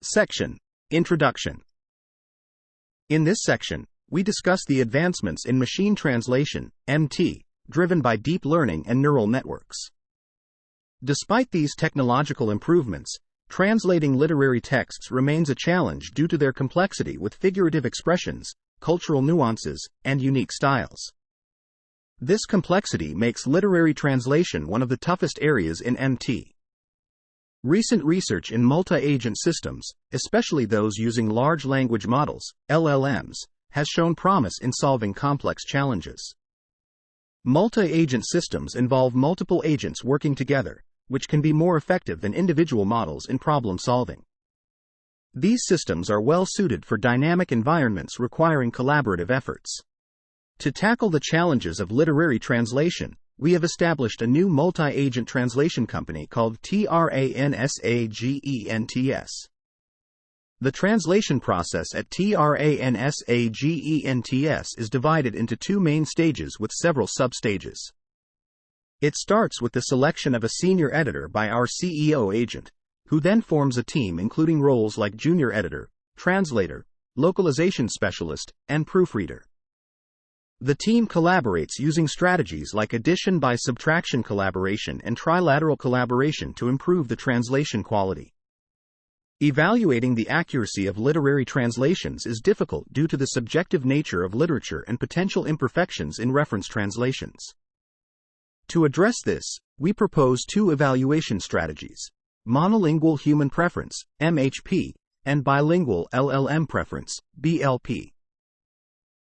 Section: Introduction. In this section, we discuss the advancements in machine translation, MT, driven by deep learning and neural networks. Despite these technological improvements, translating literary texts remains a challenge due to their complexity with figurative expressions, cultural nuances, and unique styles. This complexity makes literary translation one of the toughest areas in MT. Recent research in multi-agent systems, especially those using large language models, LLMs, has shown promise in solving complex challenges. Multi-agent systems involve multiple agents working together, which can be more effective than individual models in problem solving. These systems are well suited for dynamic environments requiring collaborative efforts. To tackle the challenges of literary translation, we have established a new multi-agent translation company called TRANSAGENTS. The translation process at TRANSAGENTS is divided into two main stages with several sub-stages. It starts with the selection of a senior editor by our CEO agent, who then forms a team including roles like junior editor, translator, localization specialist, and proofreader. The team collaborates using strategies like addition by subtraction collaboration and trilateral collaboration to improve the translation quality. Evaluating the accuracy of literary translations is difficult due to the subjective nature of literature and potential imperfections in reference translations. To address this, we propose two evaluation strategies: monolingual human preference, MHP, and bilingual LLM preference, BLP.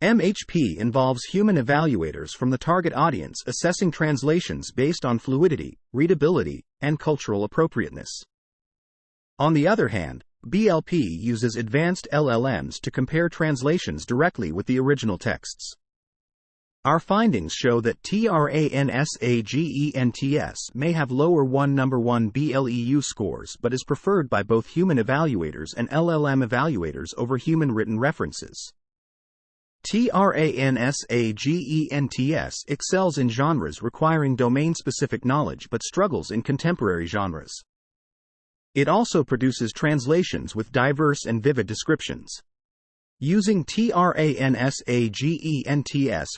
MHP involves human evaluators from the target audience assessing translations based on fluidity, readability, and cultural appropriateness. On the other hand, BLP uses advanced LLMs to compare translations directly with the original texts. Our findings show that TRANSAGENTS may have lower 1-1 BLEU scores but is preferred by both human evaluators and LLM evaluators over human written references. TRANSAGENTS excels in genres requiring domain-specific knowledge but struggles in contemporary genres. It also produces translations with diverse and vivid descriptions. Using TRANSAGENTS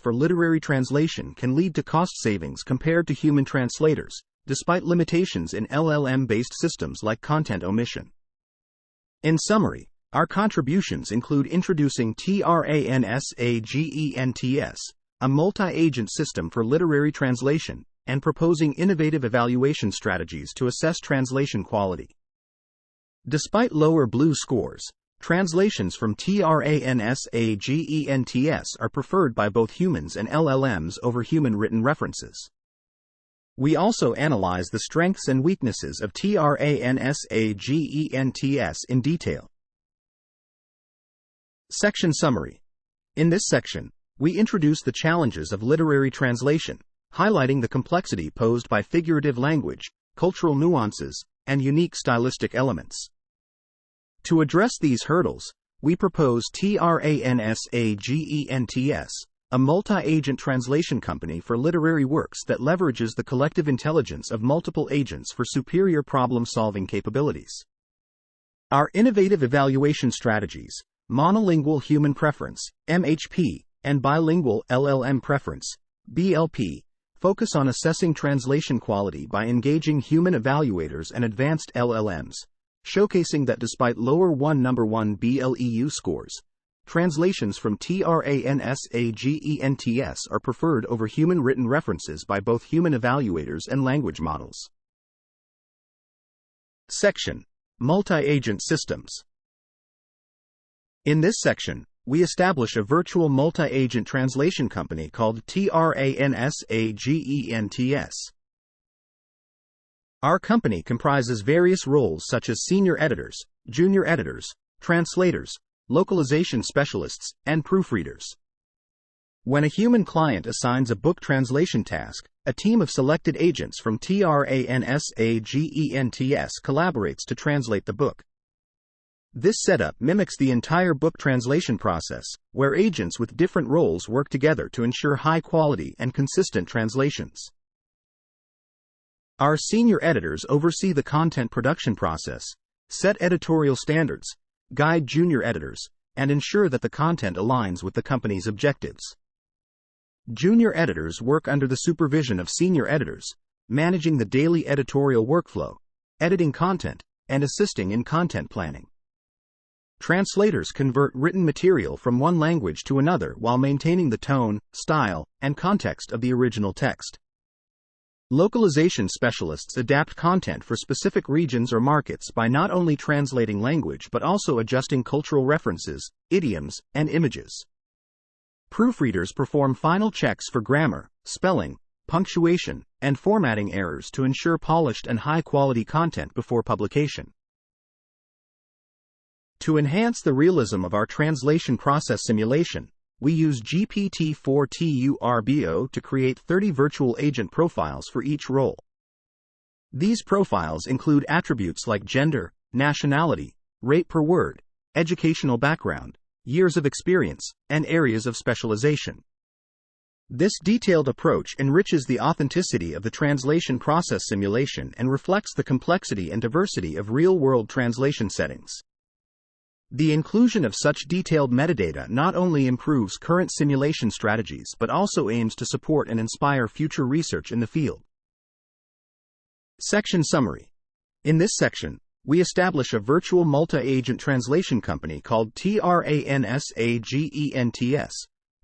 for literary translation can lead to cost savings compared to human translators, despite limitations in LLM-based systems like content omission. In summary, our contributions include introducing TRANSAGENTS, a multi-agent system for literary translation, and proposing innovative evaluation strategies to assess translation quality. Despite lower BLEU scores, translations from TRANSAGENTS are preferred by both humans and LLMs over human written references. We also analyze the strengths and weaknesses of TRANSAGENTS in detail. Section Summary. In this section, we introduce the challenges of literary translation, highlighting the complexity posed by figurative language, cultural nuances, and unique stylistic elements. To address these hurdles, we propose TRANSAGENTS, a multi-agent translation company for literary works that leverages the collective intelligence of multiple agents for superior problem-solving capabilities. Our innovative evaluation strategies, monolingual human preference, MHP, and bilingual LLM preference, BLP, focus on assessing translation quality by engaging human evaluators and advanced LLMs, showcasing that despite lower 1-1 BLEU scores, translations from TRANSAGENTS are preferred over human written references by both human evaluators and language models. Section: Multi-agent systems. In this section, we establish a virtual multi-agent translation company called TRANSAGENTS. Our company comprises various roles such as senior editors, junior editors, translators, localization specialists, and proofreaders. When a human client assigns a book translation task, a team of selected agents from TRANSAGENTS collaborates to translate the book. This setup mimics the entire book translation process, where agents with different roles work together to ensure high quality and consistent translations. Our senior editors oversee the content production process, set editorial standards, guide junior editors, and ensure that the content aligns with the company's objectives. Junior editors work under the supervision of senior editors, managing the daily editorial workflow, editing content, and assisting in content planning. Translators convert written material from one language to another while maintaining the tone, style, and context of the original text. Localization specialists adapt content for specific regions or markets by not only translating language but also adjusting cultural references, idioms, and images. Proofreaders perform final checks for grammar, spelling, punctuation, and formatting errors to ensure polished and high-quality content before publication. To enhance the realism of our translation process simulation, we use GPT-4 Turbo to create 30 virtual agent profiles for each role. These profiles include attributes like gender, nationality, rate per word, educational background, years of experience, and areas of specialization. This detailed approach enriches the authenticity of the translation process simulation and reflects the complexity and diversity of real-world translation settings. The inclusion of such detailed metadata not only improves current simulation strategies but also aims to support and inspire future research in the field. Section Summary. In this section, we establish a virtual multi-agent translation company called TRANSAGENTS,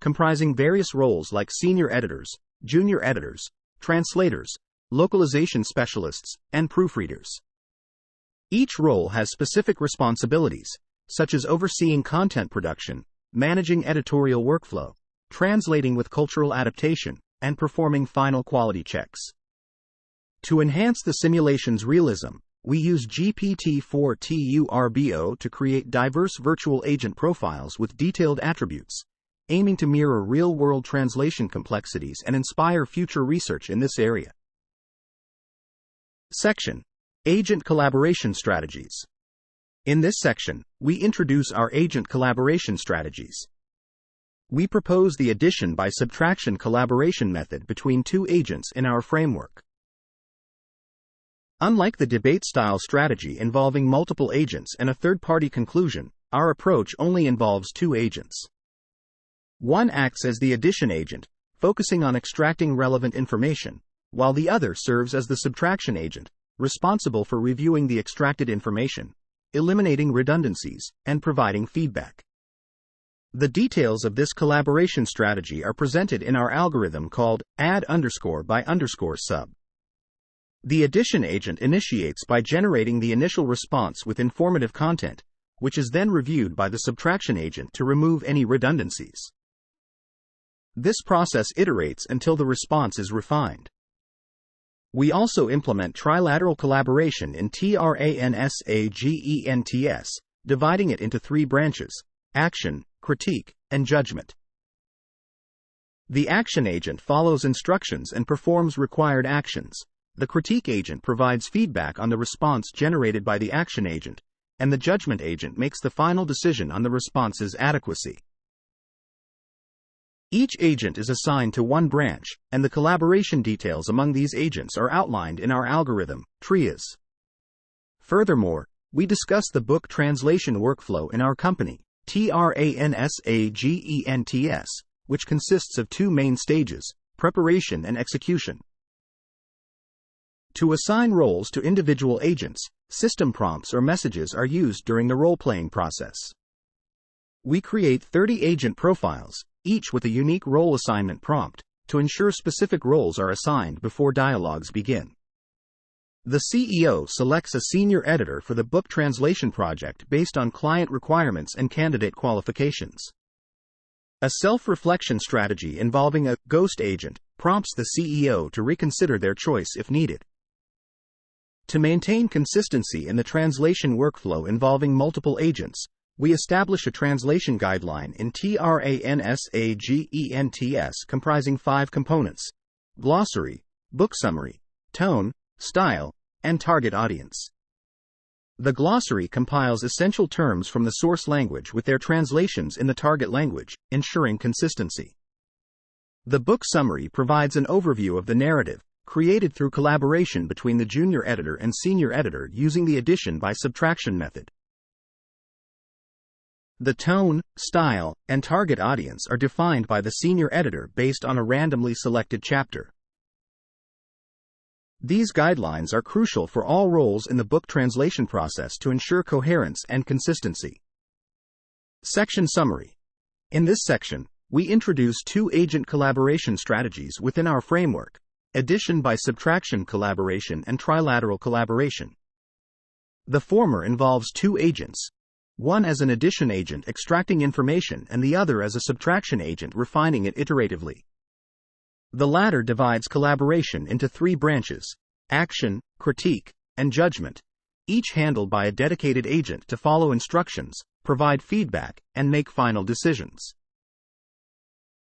comprising various roles like senior editors, junior editors, translators, localization specialists, and proofreaders. Each role has specific responsibilities, such as overseeing content production, managing editorial workflow, translating with cultural adaptation, and performing final quality checks. To enhance the simulation's realism, we use GPT-4 Turbo to create diverse virtual agent profiles with detailed attributes, aiming to mirror real-world translation complexities and inspire future research in this area. Section: Agent Collaboration Strategies. In this section, we introduce our agent collaboration strategies. We propose the addition by subtraction collaboration method between two agents in our framework. Unlike the debate-style strategy involving multiple agents and a third-party conclusion, our approach only involves two agents. One acts as the addition agent, focusing on extracting relevant information, while the other serves as the subtraction agent, responsible for reviewing the extracted information, eliminating redundancies, and providing feedback. The details of this collaboration strategy are presented in our algorithm called add_by_sub. The addition agent initiates by generating the initial response with informative content, which is then reviewed by the subtraction agent to remove any redundancies. This process iterates until the response is refined. We also implement trilateral collaboration in TRANSAGENTS, dividing it into three branches: action, critique, and judgment. The action agent follows instructions and performs required actions. The critique agent provides feedback on the response generated by the action agent, and the judgment agent makes the final decision on the response's adequacy. Each agent is assigned to one branch, and the collaboration details among these agents are outlined in our algorithm, TRIAs. Furthermore, we discuss the book translation workflow in our company, TRANSAGENTS, which consists of two main stages: preparation and execution. To assign roles to individual agents, system prompts or messages are used during the role-playing process. We create 30 agent profiles, each with a unique role assignment prompt, to ensure specific roles are assigned before dialogues begin. The CEO selects a senior editor for the book translation project based on client requirements and candidate qualifications. A self-reflection strategy involving a ghost agent prompts the CEO to reconsider their choice if needed. To maintain consistency in the translation workflow involving multiple agents, we establish a translation guideline in TRANSAGENTS comprising 5 components: glossary, book summary, tone, style, and target audience. The glossary compiles essential terms from the source language with their translations in the target language, ensuring consistency. The book summary provides an overview of the narrative, created through collaboration between the junior editor and senior editor using the addition by subtraction method. The tone, style, and target audience are defined by the senior editor based on a randomly selected chapter. These guidelines are crucial for all roles in the book translation process to ensure coherence and consistency. Section Summary. In this section, we introduce two agent collaboration strategies within our framework: addition by subtraction collaboration and trilateral collaboration. The former involves two agents, one as an addition agent extracting information and the other as a subtraction agent refining it iteratively. The latter divides collaboration into three branches: action, critique, and judgment, each handled by a dedicated agent to follow instructions, provide feedback, and make final decisions.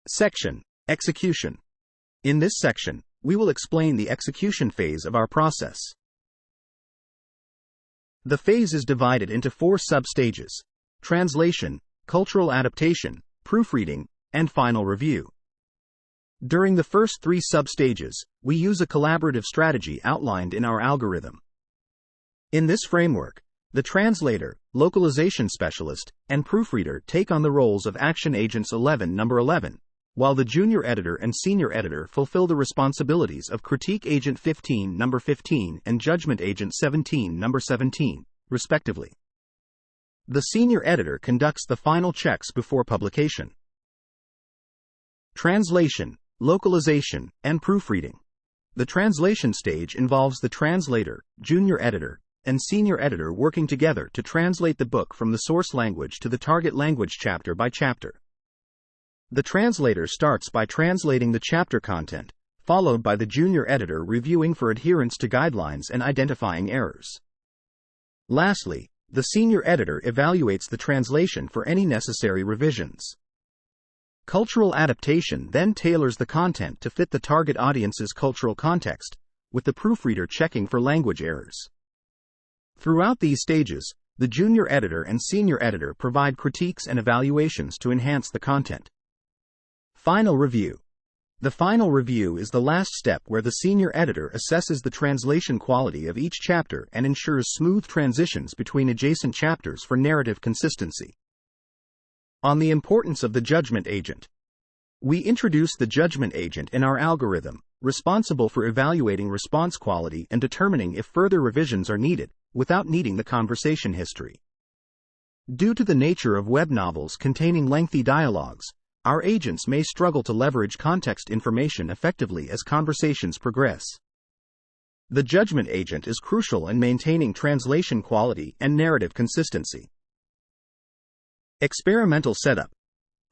Section: Execution. In this section, we will explain the execution phase of our process. The phase is divided into four sub-stages: translation, cultural adaptation, proofreading, and final review. During the first three sub-stages, we use a collaborative strategy outlined in our algorithm. In this framework, the translator, localization specialist, and proofreader take on the roles of action agents 11, number 11, while the junior editor and senior editor fulfill the responsibilities of critique agent 15, number 15, and judgment agent 17, number 17, respectively. The senior editor conducts the final checks before publication. Translation, localization, and proofreading. The translation stage involves the translator, junior editor, and senior editor working together to translate the book from the source language to the target language chapter by chapter. The translator starts by translating the chapter content, followed by the junior editor reviewing for adherence to guidelines and identifying errors. Lastly, the senior editor evaluates the translation for any necessary revisions. Cultural adaptation then tailors the content to fit the target audience's cultural context, with the proofreader checking for language errors. Throughout these stages, the junior editor and senior editor provide critiques and evaluations to enhance the content. Final review. The final review is the last step where the senior editor assesses the translation quality of each chapter and ensures smooth transitions between adjacent chapters for narrative consistency. On the importance of the judgment agent. We introduce the judgment agent in our algorithm, responsible for evaluating response quality and determining if further revisions are needed, without needing the conversation history. Due to the nature of web novels containing lengthy dialogues, our agents may struggle to leverage context information effectively as conversations progress. The judgment agent is crucial in maintaining translation quality and narrative consistency. Experimental setup.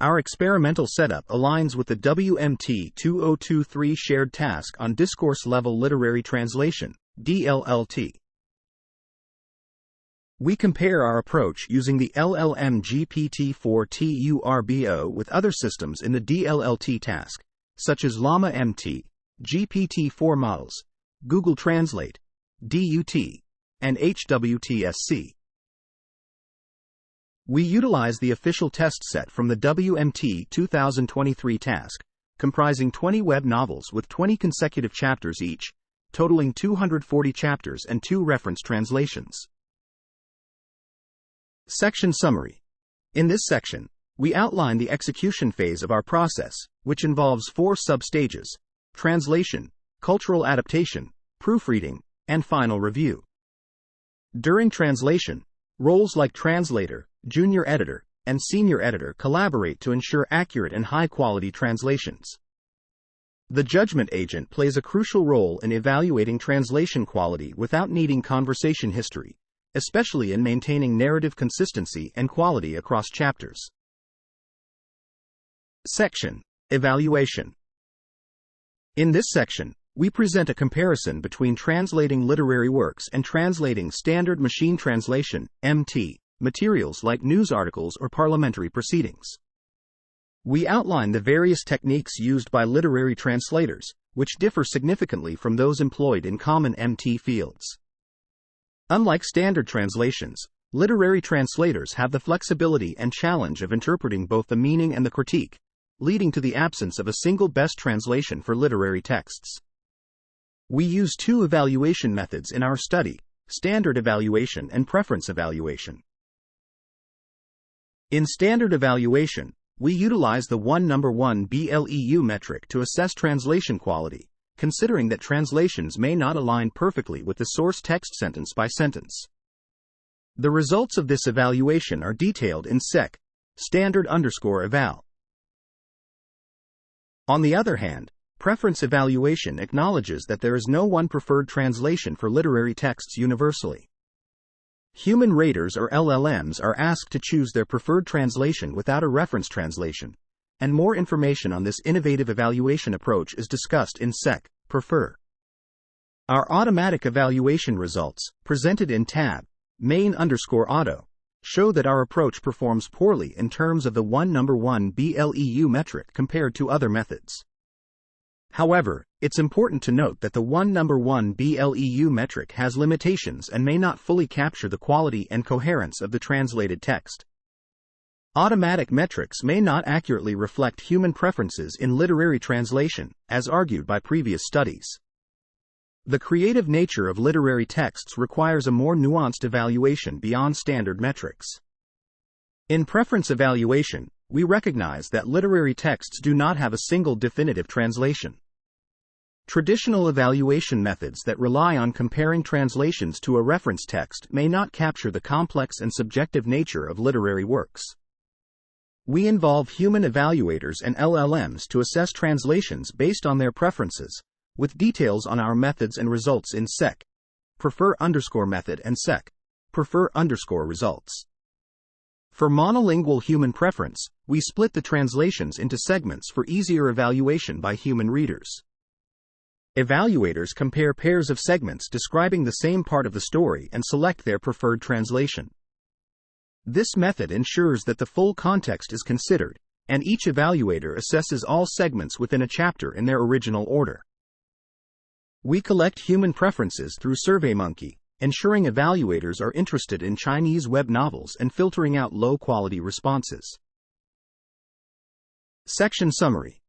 Our experimental setup aligns with the WMT 2023 shared task on discourse level literary translation, DLLT. We compare our approach using the LLM GPT-4 Turbo with other systems in the DLLT task, such as Llama MT, GPT-4 models, Google Translate, DUT, and HWTSC. We utilize the official test set from the WMT 2023 task, comprising 20 web novels with 20 consecutive chapters each, totaling 240 chapters and 2 reference translations. Section Summary. In this section, we outline the execution phase of our process, which involves 4 sub-stages: translation, cultural adaptation, proofreading, and final review. During translation, roles like translator, junior editor, and senior editor collaborate to ensure accurate and high-quality translations. The judgment agent plays a crucial role in evaluating translation quality without needing conversation history, especially in maintaining narrative consistency and quality across chapters. Section: Evaluation. In this section, we present a comparison between translating literary works and translating standard machine translation, MT, materials like news articles or parliamentary proceedings. We outline the various techniques used by literary translators, which differ significantly from those employed in common MT fields. Unlike standard translations, literary translators have the flexibility and challenge of interpreting both the meaning and the critique, leading to the absence of a single best translation for literary texts. We use two evaluation methods in our study: standard evaluation and preference evaluation. In standard evaluation, we utilize the 1:1 BLEU metric to assess translation quality, considering that translations may not align perfectly with the source text sentence by sentence. The results of this evaluation are detailed in SEC, standard_eval. On the other hand, preference evaluation acknowledges that there is no one preferred translation for literary texts universally. Human raters or LLMs are asked to choose their preferred translation without a reference translation, and more information on this innovative evaluation approach is discussed in SEC, Prefer. Our automatic evaluation results, presented in tab, main_auto, show that our approach performs poorly in terms of the 1:1 BLEU metric compared to other methods. However, it's important to note that the 1:1 BLEU metric has limitations and may not fully capture the quality and coherence of the translated text. Automatic metrics may not accurately reflect human preferences in literary translation, as argued by previous studies. The creative nature of literary texts requires a more nuanced evaluation beyond standard metrics. In preference evaluation, we recognize that literary texts do not have a single definitive translation. Traditional evaluation methods that rely on comparing translations to a reference text may not capture the complex and subjective nature of literary works. We involve human evaluators and LLMs to assess translations based on their preferences, with details on our methods and results in SEC, Prefer_method and SEC, Prefer_results. For monolingual human preference, we split the translations into segments for easier evaluation by human readers. Evaluators compare pairs of segments describing the same part of the story and select their preferred translation. This method ensures that the full context is considered, and each evaluator assesses all segments within a chapter in their original order. We collect human preferences through SurveyMonkey, ensuring evaluators are interested in Chinese web novels and filtering out low-quality responses. Section Summary.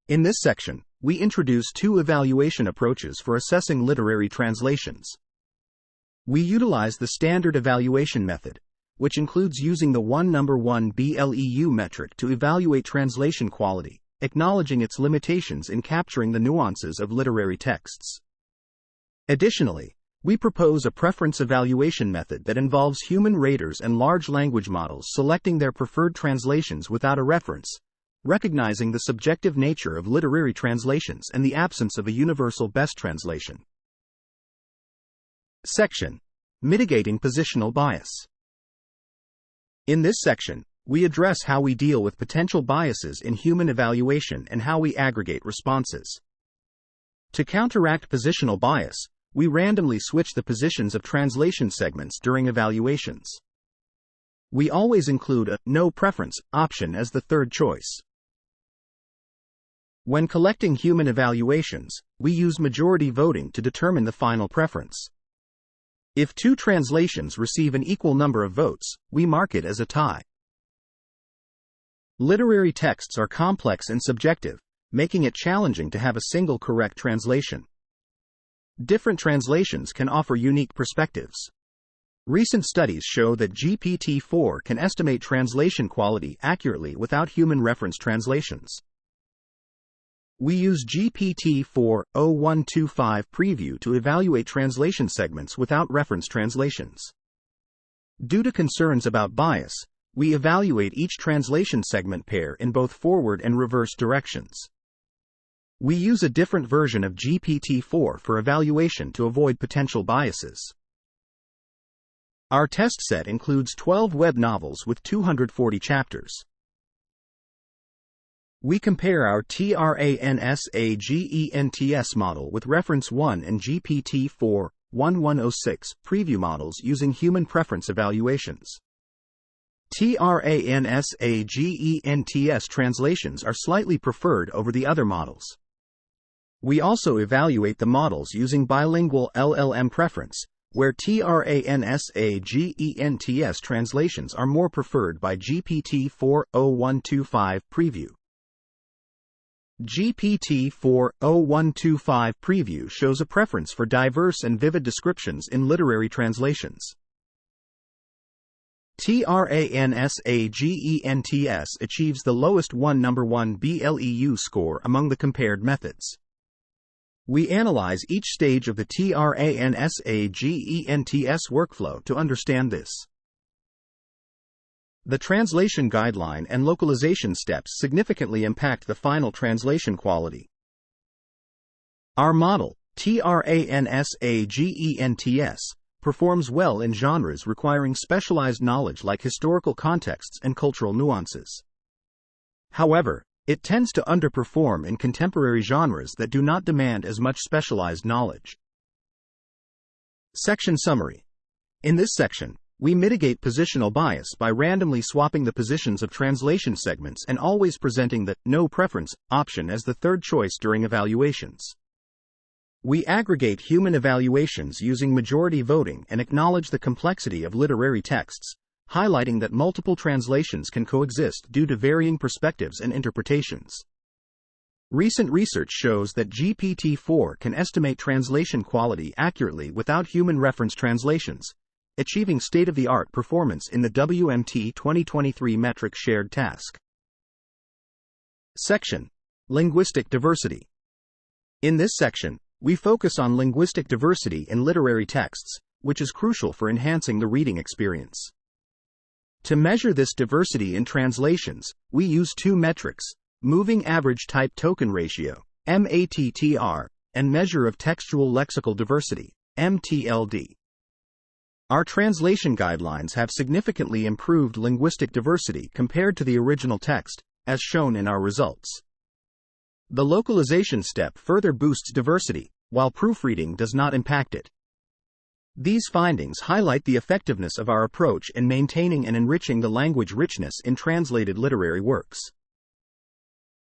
In this section, we introduce two evaluation approaches for assessing literary translations. We utilize the standard evaluation method, which includes using the 1:1 BLEU metric to evaluate translation quality, acknowledging its limitations in capturing the nuances of literary texts. Additionally, we propose a preference evaluation method that involves human raters and large language models selecting their preferred translations without a reference, recognizing the subjective nature of literary translations and the absence of a universal best translation. Section: Mitigating Positional Bias. In this section, we address how we deal with potential biases in human evaluation and how we aggregate responses. To counteract positional bias, we randomly switch the positions of translation segments during evaluations. We always include a no preference option as the third choice. When collecting human evaluations, we use majority voting to determine the final preference. If two translations receive an equal number of votes, we mark it as a tie. Literary texts are complex and subjective, making it challenging to have a single correct translation. Different translations can offer unique perspectives. Recent studies show that GPT-4 can estimate translation quality accurately without human reference translations. We use GPT-4 0125 Preview to evaluate translation segments without reference translations. Due to concerns about bias, we evaluate each translation segment pair in both forward and reverse directions. We use a different version of GPT-4 for evaluation to avoid potential biases. Our test set includes 12 web novels with 240 chapters. We compare our TRANSAGENTS model with Reference 1 and GPT-4 1106 preview models using human preference evaluations. TRANSAGENTS translations are slightly preferred over the other models. We also evaluate the models using bilingual LLM preference, where TRANSAGENTS translations are more preferred by GPT-4 0125 preview. GPT-4.0125 preview shows a preference for diverse and vivid descriptions in literary translations. TRANSAGENTS achieves the lowest number 1 BLEU score among the compared methods. We analyze each stage of the TRANSAGENTS workflow to understand this. The translation guideline and localization steps significantly impact the final translation quality. Our model, TRANSAGENTS, performs well in genres requiring specialized knowledge like historical contexts and cultural nuances. However, it tends to underperform in contemporary genres that do not demand as much specialized knowledge. Section Summary. In this section, we mitigate positional bias by randomly swapping the positions of translation segments and always presenting the "no preference" option as the third choice during evaluations. We aggregate human evaluations using majority voting and acknowledge the complexity of literary texts, highlighting that multiple translations can coexist due to varying perspectives and interpretations. Recent research shows that GPT-4 can estimate translation quality accurately without human reference translations, achieving state-of-the-art performance in the WMT 2023 metric shared task. Section: Linguistic Diversity. In this section, we focus on linguistic diversity in literary texts, which is crucial for enhancing the reading experience. To measure this diversity in translations, we use two metrics: Moving Average Type Token Ratio, MATTR, and Measure of Textual Lexical Diversity, MTLD. Our translation guidelines have significantly improved linguistic diversity compared to the original text, as shown in our results. The localization step further boosts diversity, while proofreading does not impact it. These findings highlight the effectiveness of our approach in maintaining and enriching the language richness in translated literary works.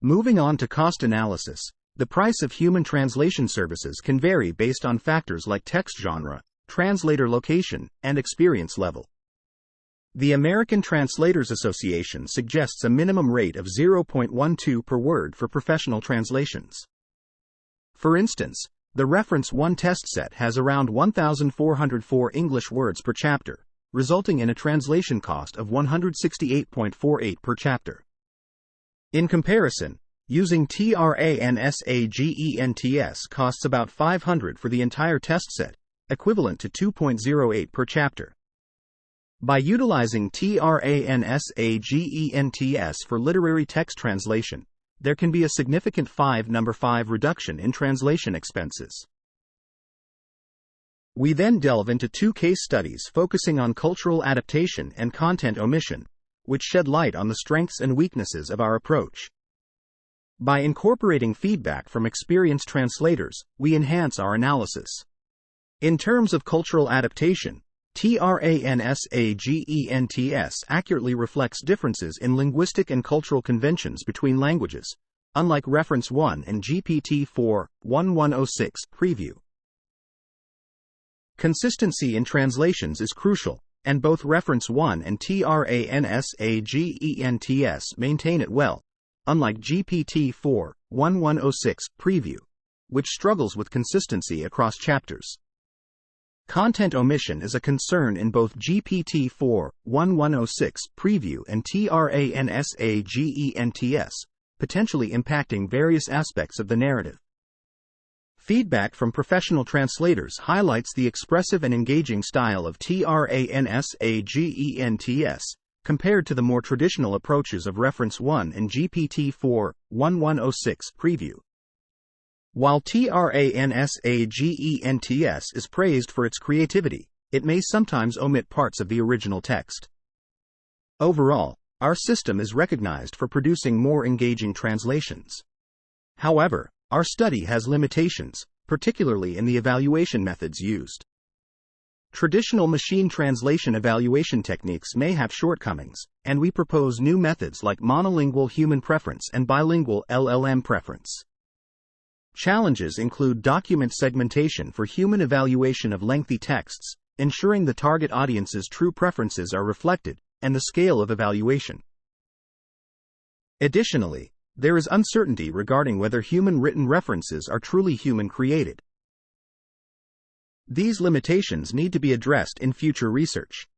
Moving on to cost analysis, the price of human translation services can vary based on factors like text genre, translator location, and experience level. The American Translators Association suggests a minimum rate of 0.12 per word for professional translations. For instance, the Reference 1 test set has around 1,404 English words per chapter, resulting in a translation cost of $168.48 per chapter. In comparison, using TRANSAGENTS costs about $500 for the entire test set, equivalent to $2.08 per chapter. By utilizing TRANSAGENTS for literary text translation, there can be a significant 5 reduction in translation expenses. We then delve into two case studies focusing on cultural adaptation and content omission, which shed light on the strengths and weaknesses of our approach. By incorporating feedback from experienced translators, we enhance our analysis. In terms of cultural adaptation, TRANSAGENTS accurately reflects differences in linguistic and cultural conventions between languages, unlike Reference 1 and GPT-4.1106 preview. Consistency in translations is crucial, and both Reference 1 and TRANSAGENTS maintain it well, unlike GPT-4.1106 preview, which struggles with consistency across chapters. Content omission is a concern in both GPT-4.1106 preview and TRANSAGENTS, potentially impacting various aspects of the narrative. Feedback from professional translators highlights the expressive and engaging style of TRANSAGENTS, compared to the more traditional approaches of Reference 1 and GPT-4.1106 preview. While TRANSAGENTS is praised for its creativity, it may sometimes omit parts of the original text. Overall, our system is recognized for producing more engaging translations. However, our study has limitations, particularly in the evaluation methods used. Traditional machine translation evaluation techniques may have shortcomings, and we propose new methods like monolingual human preference and bilingual LLM preference. Challenges include document segmentation for human evaluation of lengthy texts, ensuring the target audience's true preferences are reflected, and the scale of evaluation. Additionally, there is uncertainty regarding whether human-written references are truly human-created. These limitations need to be addressed in future research.